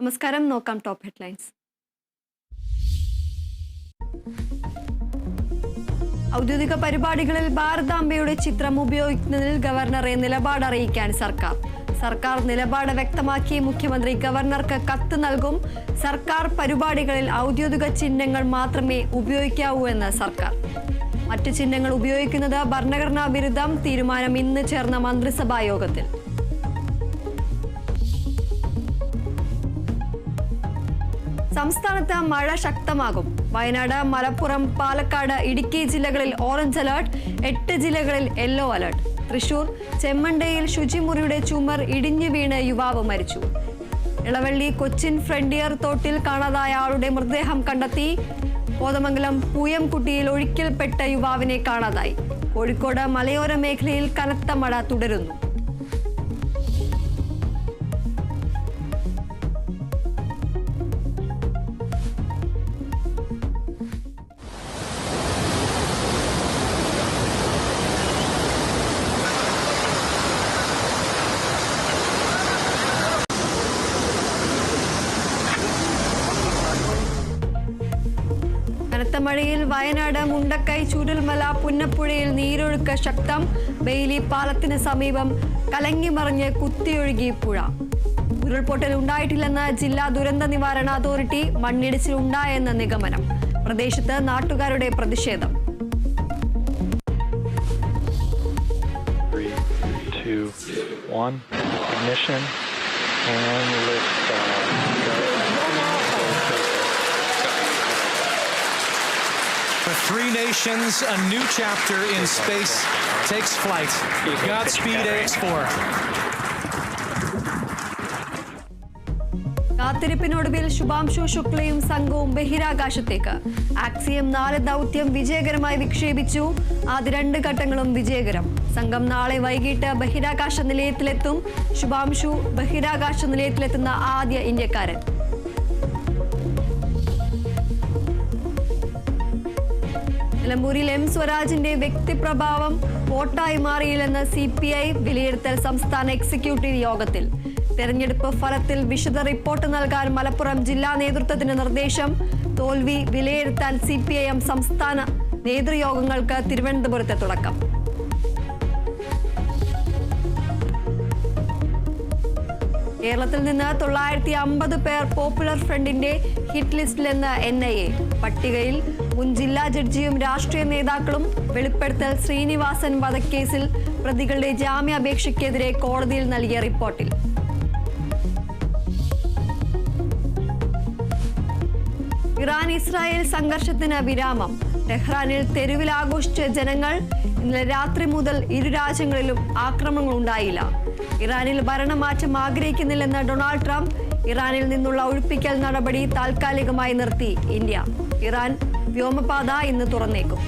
നമസ്കാരം. നോക്കാം top headlines. ഔദ്യോഗിക പരിപാടികളിൽ ഭാരതാംബയുടെ ചിത്രം ഉപയോഗിക്കുന്നതിൽ ഗവർണറെ നിലപാട് അറിയിക്കാൻ സർക്കാർ നിലപാട് വ്യക്തമാക്കി മുഖ്യമന്ത്രി ഗവർണർക്ക് കത്ത് നൽകും. സർക്കാർ പരിപാടികളിൽ ഔദ്യോഗിക ചിഹ്നങ്ങൾ മാത്രമേ ഉപയോഗിക്കാവൂ എന്ന് സർക്കാർ. മറ്റു ചിഹ്നങ്ങൾ ഉപയോഗിക്കുന്നത് ഭരണഘടനാ വിരുദ്ധം. തീരുമാനം ഇന്ന് ചേർന്ന മന്ത്രിസഭാ യോഗത്തിൽ. സംസ്ഥാനത്ത് മഴ ശക്തമാകും. വയനാട്, മലപ്പുറം, പാലക്കാട്, ഇടുക്കി ജില്ലകളിൽ ഓറഞ്ച് അലർട്ട്. 8 ജില്ലകളിൽ യെല്ലോ അലർട്ട്. തൃശൂർ ചെമ്മണ്ടയിൽ ശുചിമുറിയുടെ ചുമർ ഇടിഞ്ഞു വീണ് യുവാവ് മരിച്ചു. ഇളവള്ളി കൊച്ചിൻ ഫ്രണ്ടിയർ തോട്ടിൽ കാണാതായ ആളുടെ മൃതദേഹം കണ്ടെത്തി. കോതമംഗലം പൂയംകുട്ടിയിൽ ഒഴുക്കിൽപ്പെട്ട യുവാവിനെ കാണാതായി. കോഴിക്കോട് മലയോര മേഖലയിൽ കനത്ത മഴ തുടരുന്നു. കനത്ത മഴയിൽ വയനാട് മുണ്ടക്കൈ, ചൂരൽമല, പുന്നപ്പുഴയിൽ നീരൊഴുക്ക് ശക്തം. ബെയിലി പാലത്തിന് സമീപം കലങ്ങിമറിഞ്ഞ് കുത്തിയൊഴുകി പുഴ. ഉരുൾപൊട്ടൽ ഉണ്ടായിട്ടില്ലെന്ന് ജില്ലാ ദുരന്ത നിവാരണ അതോറിറ്റി. മണ്ണിടിച്ചിൽ ഉണ്ടായെന്ന നിഗമനം. പ്രദേശത്ത് നാട്ടുകാരുടെ പ്രതിഷേധം. For 3 nations, a new chapter in space takes flight. Godspeed AX4. കാത്തിരിപ്പിനൊടുവിൽ Shubhanshu ശുക്ലയും സംഘവും ബഹിരാകാശത്തേക്ക്. ആക്സിയം 4 ദൗത്യം വിജയകരമായി വിക്ഷേപിച്ചു. ആദ്യ 2 ഘട്ടങ്ങളും വിജയകരം. സംഘം നാളെ വൈകിട്ട് ബഹിരാകാശ നിലയത്തിലെത്തും. ശുഭാംശു ബഹിരാകാശ നിലയത്തിലെത്തുന്ന ആദ്യ ഇന്ത്യക്കാരൻ. നിലമ്പൂരിൽ എം സ്വരാജിന്റെ വ്യക്തിപ്രഭാവം വോട്ടായി മാറിയില്ലെന്ന് CPI വിലയിരുത്തൽ സംസ്ഥാന എക്സിക്യൂട്ടീവ് യോഗത്തിൽ. തെരഞ്ഞെടുപ്പ് ഫലത്തിൽ വിശദ റിപ്പോർട്ട് നൽകാൻ മലപ്പുറം ജില്ലാ നേതൃത്വത്തിന് നിർദ്ദേശം. തോൽവി വിലയിരുത്താൻ CPIM സംസ്ഥാന നേതൃയോഗങ്ങൾക്ക് തിരുവനന്തപുരത്ത് തുടക്കം. കേരളത്തിൽ നിന്ന് 950 പേർ പോപ്പുലർ ഫ്രണ്ടിന്റെ ഹിറ്റ് ലിസ്റ്റിലെന്ന് NIA. പട്ടികയിൽ മുൻ ജില്ലാ ജഡ്ജിയും രാഷ്ട്രീയ നേതാക്കളും. വെളിപ്പെടുത്തൽ ശ്രീനിവാസൻ വധക്കേസിൽ പ്രതികളുടെ ജാമ്യാപേക്ഷയ്ക്കെതിരെ കോടതിയിൽ നൽകിയ റിപ്പോർട്ടിൽ. ഇറാൻ ഇസ്രായേൽ സംഘർഷത്തിന് വിരാമം. ടെഹ്റാനിൽ തെരുവിൽ ആഘോഷിച്ച ജനങ്ങൾ. ഇന്നലെ രാത്രി മുതൽ ഇരു രാജ്യങ്ങളിലും ആക്രമണങ്ങൾ ഉണ്ടായില്ല. ഇറാനിൽ ഭരണമാറ്റം ആഗ്രഹിക്കുന്നില്ലെന്ന് ഡൊണാൾഡ് ട്രംപ്. ഇറാനിൽ നിന്നുള്ള ഒഴിപ്പിക്കൽ നടപടി താൽക്കാലികമായി നിർത്തി ഇന്ത്യ. ഇറാൻ വ്യോമപാത ഇന്ന് തുറന്നേക്കും.